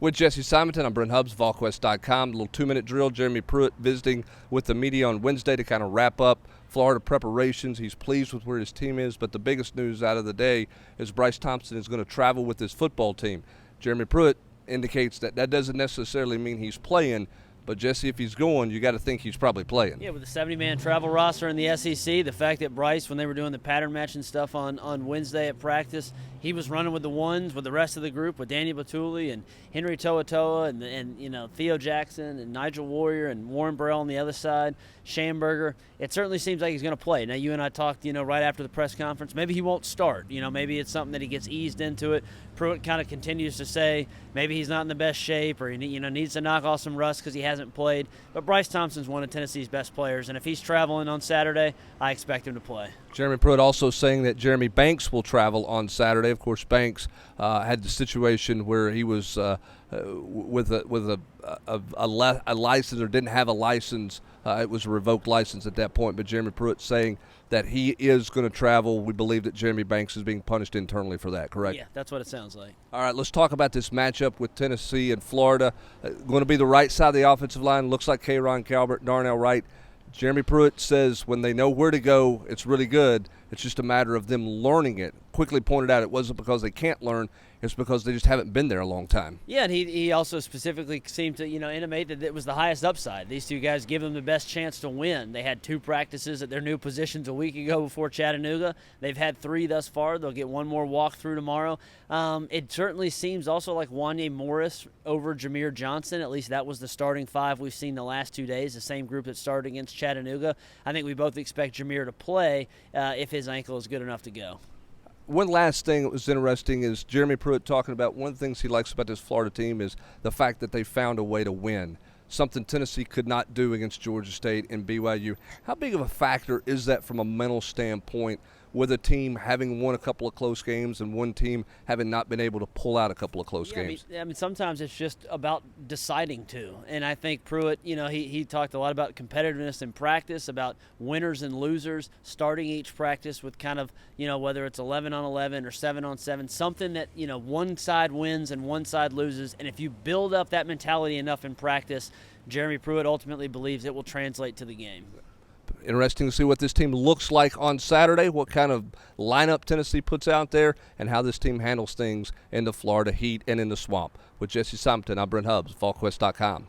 With Jesse Simonton, I'm Brent Hubbs, VolQuest.com. A little 2-minute drill. Jeromy Pruitt visiting with the media on Wednesday to kind of wrap up Florida preparations. He's pleased with where his team is, but the biggest news out of the day is Brice Thompson is going to travel with his football team. Jeromy Pruitt indicates that that doesn't necessarily mean he's playing, but Jesse, if he's going, you got to think he's probably playing. Yeah, with the 70-man travel roster in the SEC, the fact that Brice, when they were doing the pattern matching stuff on Wednesday at practice, he was running with the ones with the rest of the group, with Daniel Batuli and Henry To'oto'o and Theo Jackson and Nigel Warrior and Warren Burrell on the other side, Schamberger. It certainly seems like he's going to play. Now, you and I talked, right after the press conference. Maybe he won't start. Maybe it's something that he gets eased into it. Pruitt kind of continues to say maybe he's not in the best shape or he needs to knock off some rust because he hasn't played. But Brice Thompson's one of Tennessee's best players, and if he's traveling on Saturday, I expect him to play. Jeromy Pruitt also saying that Jeremy Banks will travel on Saturday. Of course, Banks had the situation where he was with a license or didn't have a license. It was a revoked license at that point. But Jeromy Pruitt saying that he is going to travel. We believe that Jeremy Banks is being punished internally for that, correct? Yeah, that's what it sounds like. All right, let's talk about this matchup with Tennessee and Florida. Going to be the right side of the offensive line. Looks like K'Ron Calvert, Darnell Wright. Jeromy Pruitt says when they know where to go, it's really good. It's just a matter of them learning it. Quickly pointed out it wasn't because they can't learn. It's because they just haven't been there a long time. Yeah, and he also specifically seemed to, intimate that it was the highest upside. These two guys give them the best chance to win. They had 2 practices at their new positions a week ago before Chattanooga. They've had 3 thus far. They'll get 1 more walkthrough tomorrow. It certainly seems also like Wanye Morris over Jameer Johnson. At least that was the starting 5 we've seen the last 2 days, the same group that started against Chattanooga. I think we both expect Jameer to play if his ankle is good enough to go. One last thing that was interesting is Jeromy Pruitt talking about one of the things he likes about this Florida team is the fact that they found a way to win, something Tennessee could not do against Georgia State and BYU. How big of a factor is that from a mental standpoint with a team having won a couple of close games and one team having not been able to pull out a couple of close games? I mean, sometimes it's just about deciding to. And I think Pruitt, he talked a lot about competitiveness in practice, about winners and losers, starting each practice with kind of, whether it's 11 on 11 or 7 on 7, something that, one side wins and one side loses. And if you build up that mentality enough in practice, Jeromy Pruitt ultimately believes it will translate to the game. Interesting to see what this team looks like on Saturday, what kind of lineup Tennessee puts out there, and how this team handles things in the Florida heat and in the swamp. With Jesse Simonton, I'm Brent Hubbs, VolQuest.com.